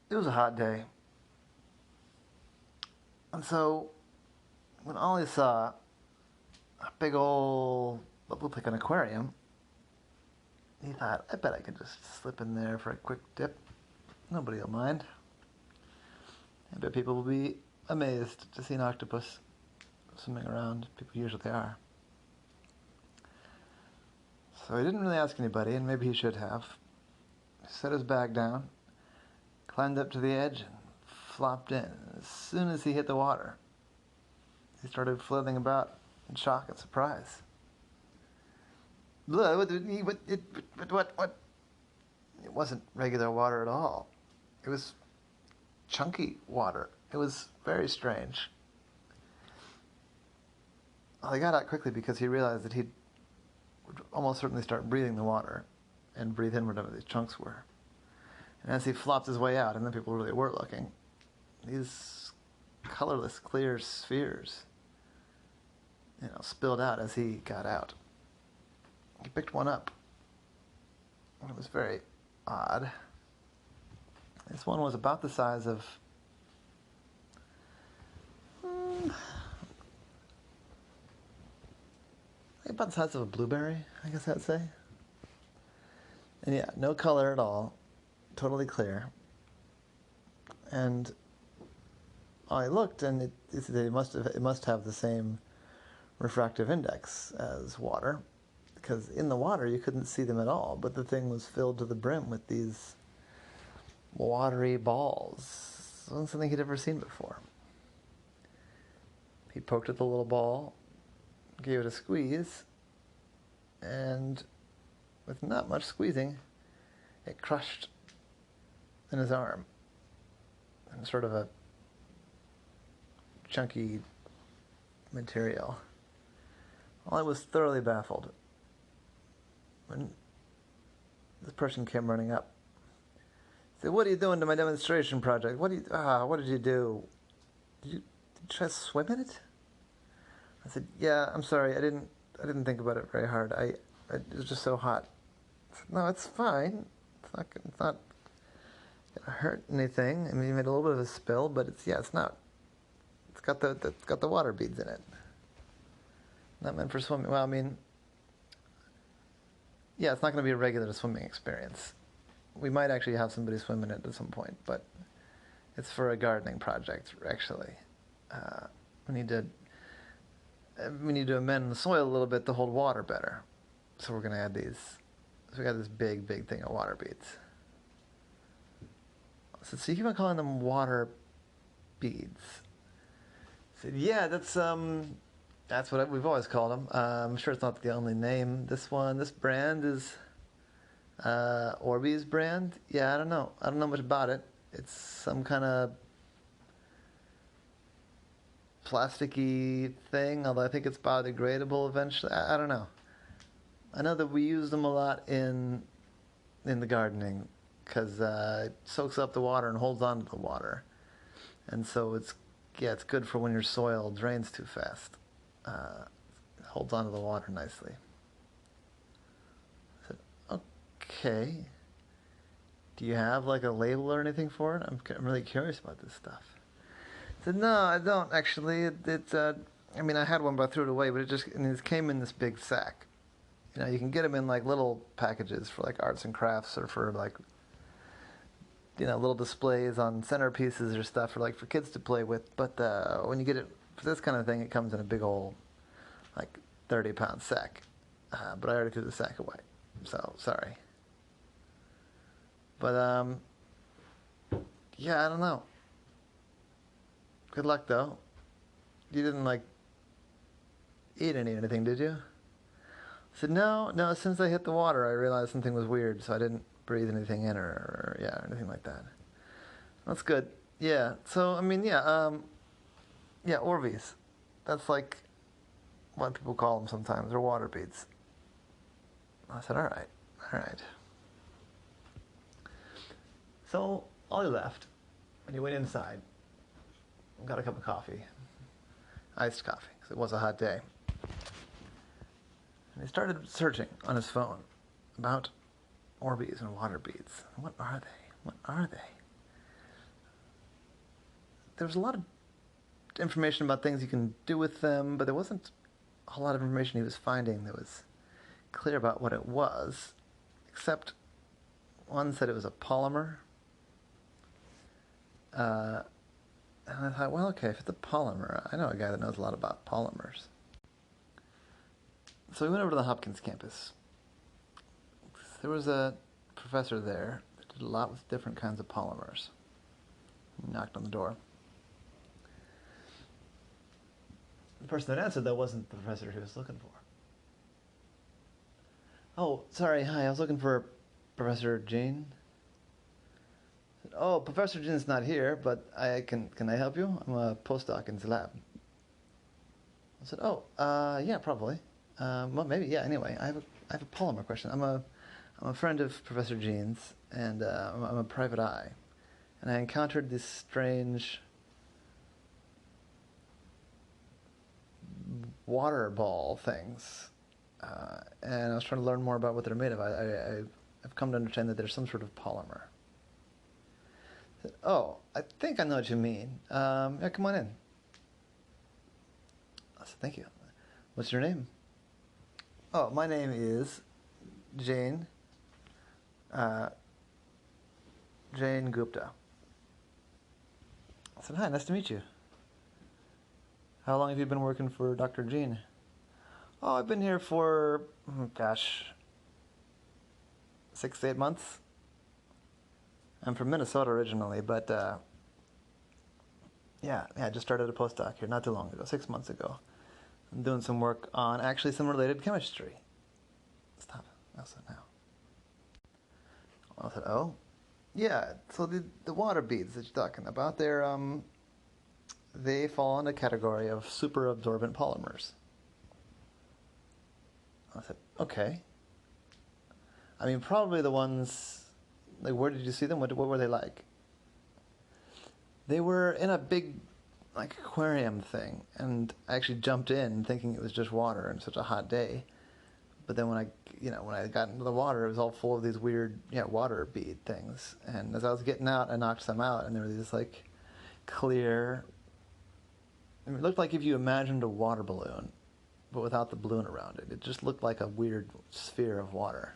It was a hot day. And so when Ollie saw a big old, what looked like an aquarium, he thought, I bet I could just slip in there for a quick dip. Nobody will mind. I bet people will be amazed to see an octopus swimming around. People usually are. So he didn't really ask anybody, and maybe he should have. He set his bag down, climbed up to the edge, and flopped in. As soon as he hit the water, he started flailing about in shock and surprise. What? It wasn't regular water at all. It was chunky water. It was very strange. Well, he got out quickly because he realized that he would almost certainly start breathing the water and breathe in whatever these chunks were. And as he flopped his way out, and then people really were looking, these colorless, clear spheres, spilled out as he got out. He picked one up. And it was very odd. This one was about the size of about the size of a blueberry, I guess I'd say. And yeah, no color at all, totally clear. And I looked, and it must have the same refractive index as water, because in the water you couldn't see them at all, but the thing was filled to the brim with these watery balls. It wasn't something he'd ever seen before. He poked at the little ball, gave it a squeeze, and with not much squeezing, it crushed in his arm. And sort of a chunky material. Well, I was thoroughly baffled when this person came running up. He said, "What are you doing to my demonstration project? What did you do? Did you try to swim in it?" I said, "Yeah, I'm sorry. I didn't think about it very hard. It was just so hot." I said, "No, it's fine. It's not gonna hurt anything. I mean, you made a little bit of a spill, but it's not. It's got the water beads in it. Not meant for swimming. Well, I mean, yeah, it's not going to be a regular swimming experience. We might actually have somebody swim in it at some point, but it's for a gardening project, actually. We need to amend the soil a little bit to hold water better. So we're going to add these. So we got this big thing of water beads. So you keep on calling them water beads." I said, "Yeah, that's what we've always called them. I'm sure it's not the only name. This brand is Orbeez brand. Yeah, I don't know much about it. It's some kind of plasticky thing, although I think it's biodegradable eventually. I don't know. I know that we use them a lot in the gardening because it soaks up the water and holds on to the water, and so it's good for when your soil drains too fast. It holds on to the water nicely." I said, "Okay. Do you have like a label or anything for it? I'm really curious about this stuff." I said, "No, I don't actually. I mean, I had one, but I threw it away. But it came in this big sack. You can get them in like little packages for like arts and crafts, or for like little displays on centerpieces or stuff, or like for kids to play with. But when you get it for this kind of thing, it comes in a big old, like 30-pound sack. But I already threw the sack away, so sorry. But yeah, I don't know. Good luck though. You didn't like eat anything, did you?" I said, No. Since I hit the water, I realized something was weird, so I didn't breathe anything in or anything like that." "That's good. Yeah. So I mean, yeah, Orbeez. That's like what people call them sometimes. They're water beads." I said, all right. So Ollie left, and he went inside and got a cup of coffee, iced coffee, because it was a hot day. And he started searching on his phone about Orbeez and water beads. What are they? there was a lot of information about things you can do with them, but there wasn't a whole lot of information he was finding that was clear about what it was, except one said it was a polymer. And I thought, well, okay, if it's a polymer, I know a guy that knows a lot about polymers. So we went over to the Hopkins campus. There was a professor there that did a lot with different kinds of polymers. He knocked on the door. The person that answered, though, wasn't the professor he was looking for. Oh, sorry, hi, I was looking for Professor Jean. I said, oh, Professor Jean's not here, but can I help you? I'm a postdoc in his lab. I said, oh, yeah, probably. Well, maybe, yeah, anyway, I have a polymer question. I'm a friend of Professor Jean's, and I'm a private eye. And I encountered this strange water ball things, and I was trying to learn more about what they're made of. I've come to understand that there's some sort of polymer. I said, oh, I think I know what you mean. Yeah, come on in. I said, thank you. What's your name? Oh, my name is Jane. Jane Gupta. I said, hi, nice to meet you. How long have you been working for Dr. Jean? Oh, I've been here for, 6 to 8 months. I'm from Minnesota originally, but I just started a postdoc here not too long ago, 6 months ago. I'm doing some work on actually some related chemistry. Stop. I said now. I said, oh, yeah. So the water beads that you're talking about, they fall in a category of super absorbent polymers. I said, okay. I mean, probably the ones, like, where did you see them? What were they like? They were in a big, like, aquarium thing, and I actually jumped in thinking it was just water on such a hot day. But then when I got into the water, it was all full of these weird, water bead things. And as I was getting out, I knocked some out, and there were these, like, clear, I mean, it looked like if you imagined a water balloon, but without the balloon around it. It just looked like a weird sphere of water.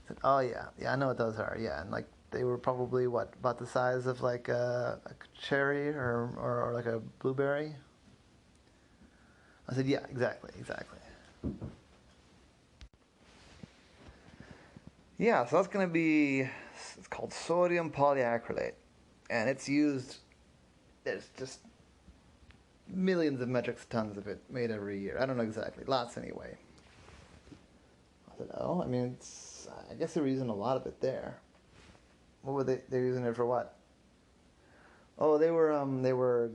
I said, oh, yeah, I know what those are, yeah. And, like, they were probably, about the size of, like, a cherry or like a blueberry? I said, yeah, exactly. Yeah, so that's going to be, it's called sodium polyacrylate. And it's used, there's just millions of metric tons of it made every year. I don't know exactly, lots anyway. I said, oh, I mean, I guess they were using a lot of it there. What were they using it for what? Oh, they were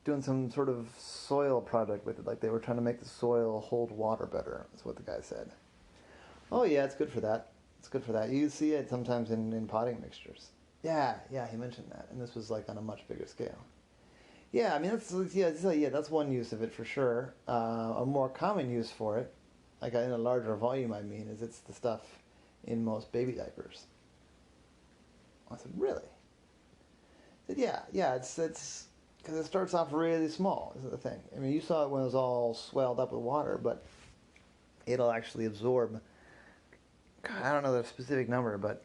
doing some sort of soil project with it. Like they were trying to make the soil hold water better, is what the guy said. Oh, yeah, it's good for that. You see it sometimes in potting mixtures. Yeah, he mentioned that. And this was like on a much bigger scale. Yeah, I mean, that's one use of it for sure. A more common use for it, like in a larger volume, I mean, is it's the stuff in most baby diapers. I said, really? I said, yeah, it's because it starts off really small, is the thing. I mean, you saw it when it was all swelled up with water, but it'll actually absorb, God, I don't know the specific number, but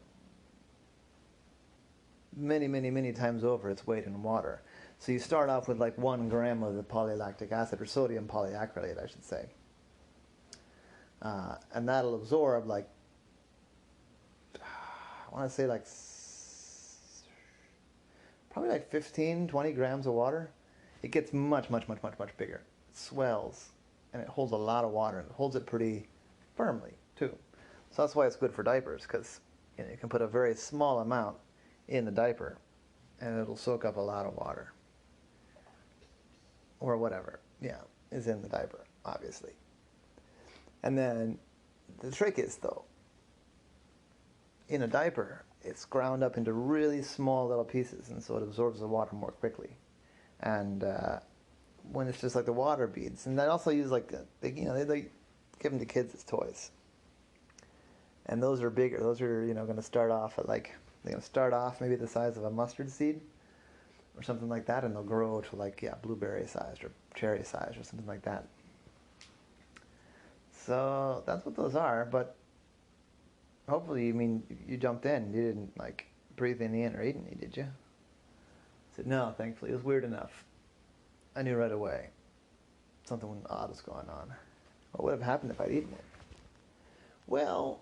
many, many, many times over its weight in water. So you start off with like 1 gram of the polylactic acid, or sodium polyacrylate, I should say. And that'll absorb like, I want to say like, probably like 15, 20 grams of water. It gets much, much, much, much, much bigger. It swells, and it holds a lot of water, and it holds it pretty firmly, too. So that's why it's good for diapers, because you can put a very small amount in the diaper, and it'll soak up a lot of water. Or whatever, is in the diaper, obviously. And then the trick is, though, in a diaper, it's ground up into really small little pieces, and so it absorbs the water more quickly. And when it's just like the water beads, and they also use like they give them to kids as toys. And those are bigger. Those are going to start off at they're going to start off maybe the size of a mustard seed, or something like that, and they'll grow to like, yeah, blueberry sized or cherry sized or something like that. So that's what those are. But hopefully, you mean you jumped in. You didn't like breathe any in or eat any, did you? I said no. Thankfully, it was weird enough. I knew right away something odd was going on. What would have happened if I'd eaten it? Well,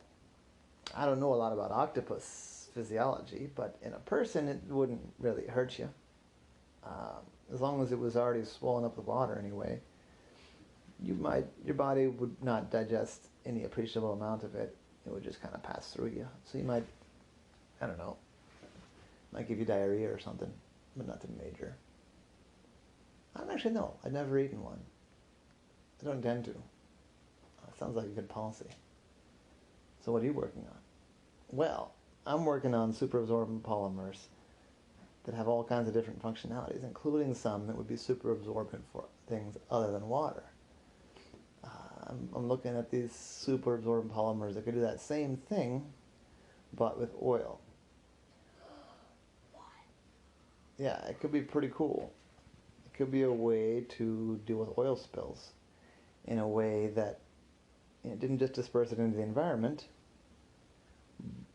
I don't know a lot about octopus physiology, but in a person, it wouldn't really hurt you. As long as it was already swollen up with water anyway, your body would not digest any appreciable amount of it. It would just kind of pass through you. So you might, I don't know, might give you diarrhea or something, but nothing major. I don't actually know. I've never eaten one. I don't intend to. Sounds like a good policy. So what are you working on? Well, I'm working on superabsorbent polymers that have all kinds of different functionalities, including some that would be superabsorbent for things other than water. I'm looking at these superabsorbent polymers that could do that same thing, but with oil. What? Yeah, it could be pretty cool. It could be a way to deal with oil spills in a way that didn't just disperse it into the environment,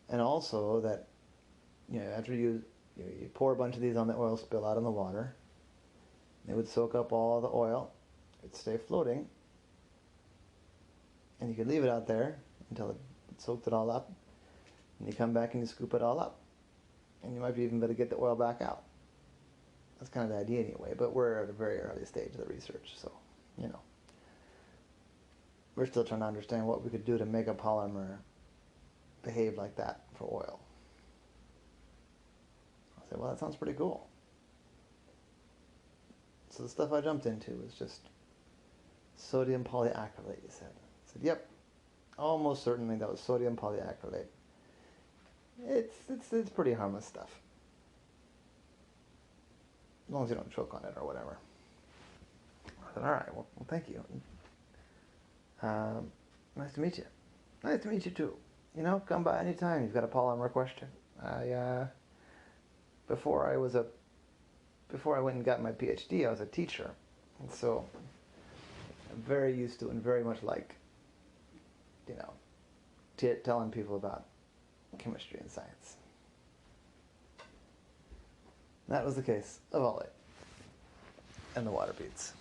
and also that after you pour a bunch of these on the oil spill out in the water, they would soak up all the oil, it'd stay floating, and you could leave it out there until it soaked it all up, and you come back and you scoop it all up, and you might be even able to get the oil back out. That's kind of the idea anyway, but we're at a very early stage of the research, so we're still trying to understand what we could do to make a polymer behave like that for oil. I said, well, that sounds pretty cool. So the stuff I jumped into was just sodium polyacrylate, you said. I said, yep, almost certainly that was sodium polyacrylate. It's pretty harmless stuff. As long as you don't choke on it or whatever. I said, all right, well thank you. Nice to meet you. Nice to meet you too. Come by anytime you've got a polymer question. Before I went and got my PhD, I was a teacher, and so I'm very used to and very much like, telling people about chemistry and science. That was the case of Ollie and the water beads.